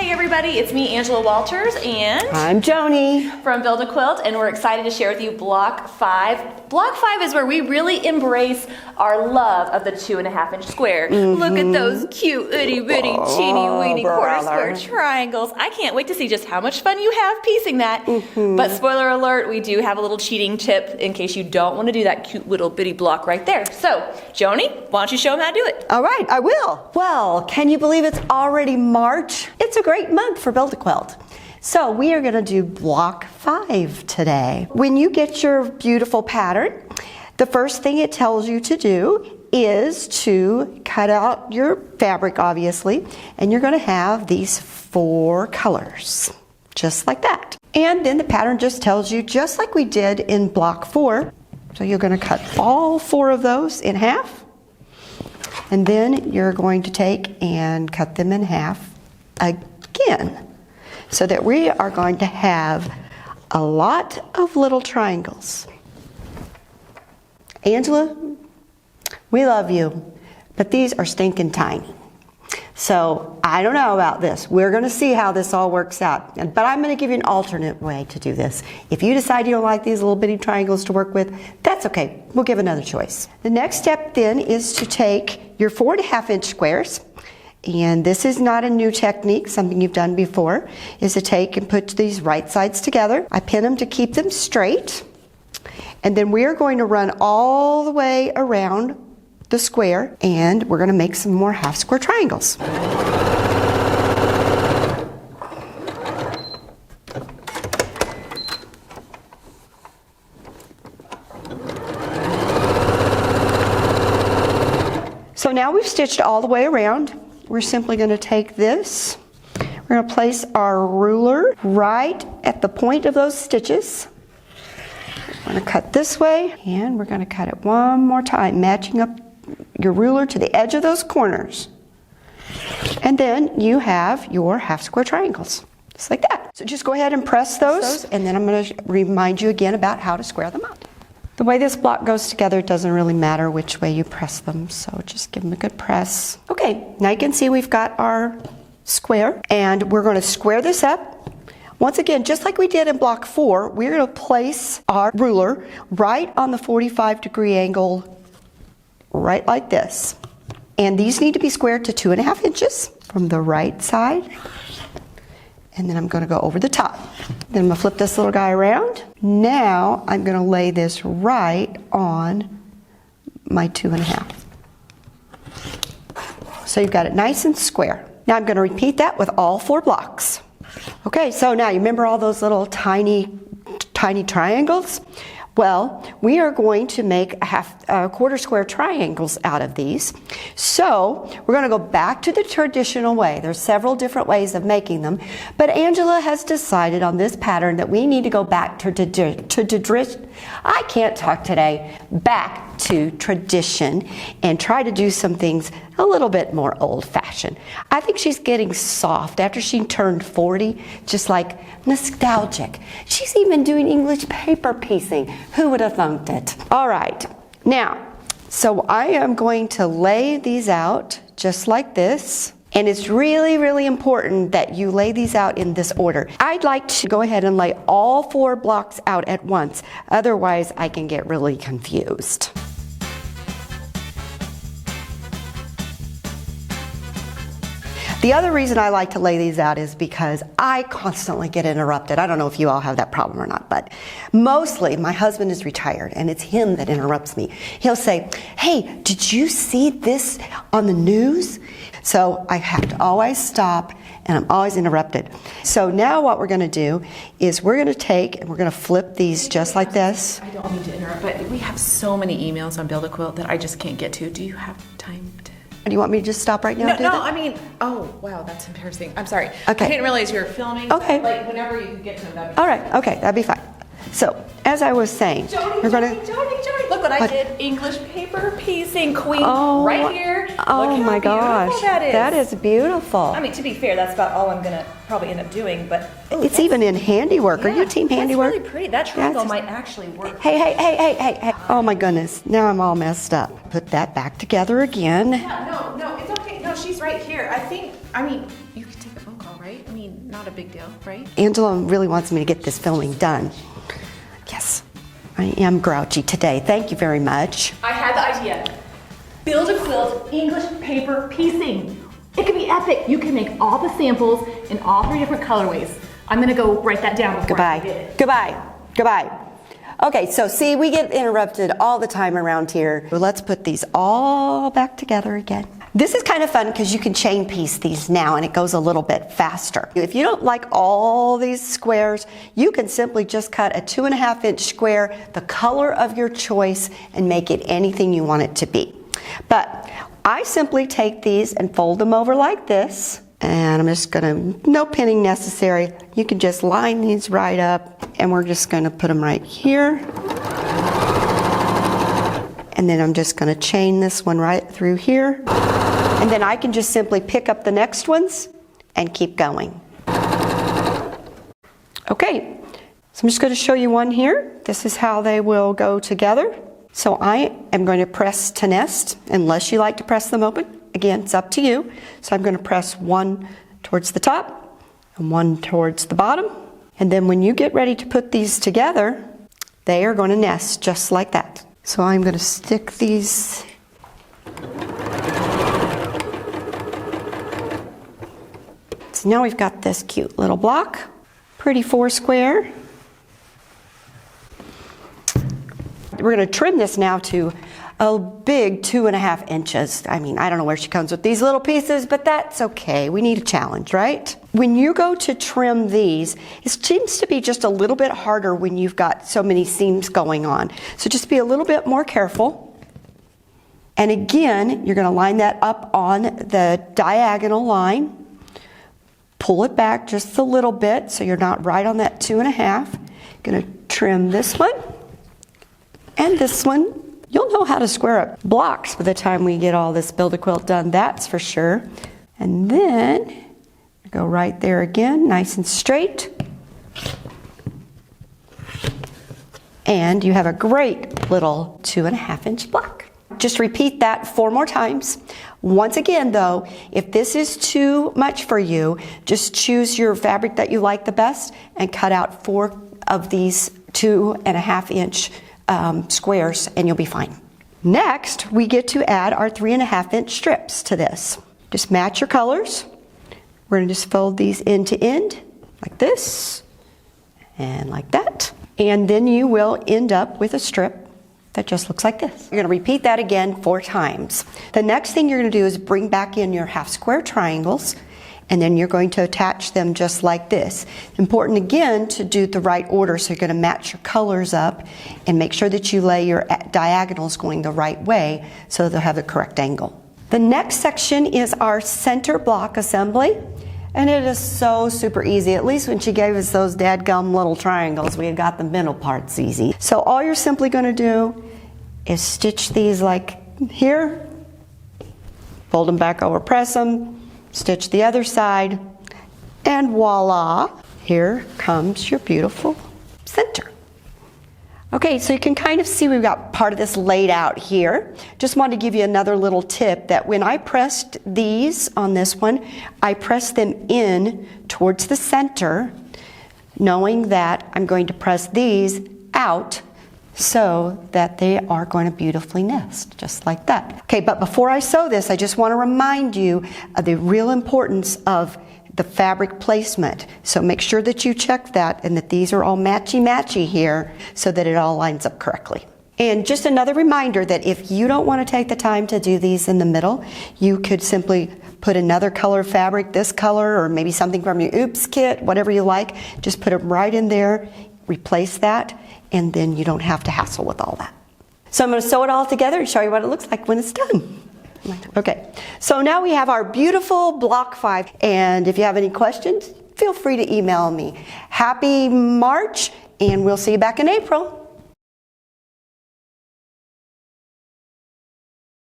Hey everybody, it's me, Angela Walters, and I'm Joni from Build A Quilt, and we're excited to share with you Block 5. Block 5 is where we really embrace our love of the 2.5-inch square. Look at those cute, itty bitty, teeny weeny quarter square triangles. I can't wait to see just how much fun you have piecing that. But spoiler alert, we do have a little cheating tip in case you don't want to do that cute little bitty block right there. So, Joni, why don't you show them how to do it? All right, I will. Well, can you believe it's already March? It's a great month for Build A Quilt. So we are going to do Block 5 today. When you get your beautiful pattern, the first thing it tells you to do is to cut out your fabric, obviously, and you're going to have these 4 colors, just like that. And then the pattern just tells you, just like we did in Block 4, so you're going to cut all 4 of those in half, and then you're going to take and cut them in half again, so that we are going to have a lot of little triangles. Angela, we love you, but these are stinking tiny. So I don't know about this. We're going to see how this all works out. But I'm going to give you an alternate way to do this. If you decide you don't like these little bitty triangles to work with, that's okay. We'll give another choice. The next step then is to take your 4.5-inch squares. And this is not a new technique, something you've done before, is to take and put these right sides together. I pin them to keep them straight. And then we are going to run all the way around the square, and we're going to make some more half square triangles. So now we've stitched all the way around. We're simply going to take this. We're going to place our ruler right at the point of those stitches. We're going to cut this way, and we're going to cut it one more time, matching up your ruler to the edge of those corners. And then you have your half square triangles, just like that. So just go ahead and press those, and then I'm going to remind you again about how to square them up. The way this block goes together, it doesn't really matter which way you press them, so just give them a good press. Okay, now you can see we've got our square, and we're going to square this up. Once again, just like we did in Block 4, we're going to place our ruler right on the 45-degree angle, right like this. And these need to be squared to 2.5 inches from the right side. And then I'm going to go over the top. Then I'm going to flip this little guy around. Now I'm going to lay this right on my 2.5. So you've got it nice and square. Now I'm going to repeat that with all 4 blocks. Okay, so now you remember all those little tiny triangles? Well, we are going to make quarter square triangles out of these. So we're going to go back to the traditional way. There's several different ways of making them, but Angela has decided on this pattern that we need to go back to I can't talk today, back to tradition and try to do some things a little bit more old-fashioned. I think she's getting soft after she turned 40, just like nostalgic. She's even doing English paper piecing. Who would have thunk it? All right, now, so I am going to lay these out just like this. And it's really, really important that you lay these out in this order. I'd like to go ahead and lay all 4 blocks out at once. Otherwise, I can get really confused. The other reason I like to lay these out is because I constantly get interrupted. I don't know if you all have that problem or not, but mostly my husband is retired and it's him that interrupts me. He'll say, "Hey, did you see this on the news?" So I have to always stop and I'm always interrupted. So now what we're going to do is we're going to take and we're going to flip these just like this. I don't mean to interrupt, but we have so many emails on Build A Quilt that I just can't get to. Do you have time to? Do you want me to just stop right now and do that? No, I mean, oh, wow, that's embarrassing. I'm sorry. Okay. I didn't realize you were filming. Okay. Like, whenever you could get to them, that'd be All right, okay, that'd be fine. So, as I was saying, Joni, we're going to... Joni, look what I did. English paper piecing queen right here. Oh look my how gosh, beautiful that is. that is beautiful. I mean, to be fair, that's about all I'm going to probably end up doing, but... Ooh, it's even in handiwork. Are you team handiwork? That's really pretty. That triangle might actually work. Hey. Oh my goodness, now I'm all messed up. Put that back together again. Yeah, no, it's okay. No, she's right here. I mean, you can take a phone call right? I mean, not a big deal, right? Angela really wants me to get this filming done. Yes, I am grouchy today. Thank you very much. I had the idea. Build a quilt English paper piecing. It could be epic. You can make all the samples in all 3 different colorways. I'm gonna go write that down before I forget it. Goodbye. Goodbye. Okay, so see, we get interrupted all the time around here. Well, let's put these all back together again. This is kind of fun because you can chain piece these now and it goes a little bit faster. If you don't like all these squares, you can simply just cut a 2.5-inch square, the color of your choice, and make it anything you want it to be. But I simply take these and fold them over like this. And I'm just gonna, no pinning necessary. You can just line these right up and we're just gonna put them right here. And then I'm just gonna chain this one right through here. And then I can just simply pick up the next ones and keep going. Okay, so I'm just gonna show you one here. This is how they will go together. So I am going to press to nest, unless you like to press them open. Again, it's up to you. So I'm going to press one towards the top and one towards the bottom. And then when you get ready to put these together, they are going to nest just like that. So I'm going to stick these. So now we've got this cute little block, pretty 4-square. We're going to trim this now to a big 2.5 inches. I mean, I don't know where she comes with these little pieces, but that's okay. We need a challenge, right? When you go to trim these, it seems to be just a little bit harder when you've got so many seams going on. So just be a little bit more careful. And again, you're going to line that up on the diagonal line. Pull it back just a little bit so you're not right on that 2.5. Going to trim this one and this one. You'll know how to square up blocks by the time we get all this Build a Quilt done, that's for sure. And then go right there again, nice and straight. And you have a great little 2.5-inch block. Just repeat that 4 more times. Once again though, if this is too much for you, just choose your fabric that you like the best and cut out 4 of these 2.5-inch squares and you'll be fine. Next, we get to add our 3.5-inch strips to this. Just match your colors. We're going to just fold these end to end like this and like that. And then you will end up with a strip that just looks like this. You're going to repeat that again 4 times. The next thing you're going to do is bring back in your half square triangles, and then you're going to attach them just like this. Important again to do the right order, so you're going to match your colors up and make sure that you lay your diagonals going the right way so they'll have the correct angle. The next section is our center block assembly, and it is so super easy. At least when she gave us those dadgum little triangles, we had got the middle parts easy. So all you're simply going to do is stitch these like here, fold them back over, press them, stitch the other side, and voila, here comes your beautiful center. Okay, so you can kind of see we've got part of this laid out here. Just wanted to give you another little tip that when I pressed these on this one, I pressed them in towards the center, knowing that I'm going to press these out so that they are going to beautifully nest, just like that. Okay, but before I sew this, I just want to remind you of the real importance of the fabric placement. So make sure that you check that and that these are all matchy-matchy here so that it all lines up correctly. And just another reminder that if you don't want to take the time to do these in the middle, you could simply put another color fabric, this color, or maybe something from your Oops kit, whatever you like, just put it right in there, replace that, and then you don't have to hassle with all that. So I'm going to sew it all together and show you what it looks like when it's done. Okay, so now we have our beautiful block 5, and if you have any questions, feel free to email me. Happy March, and we'll see you back in April.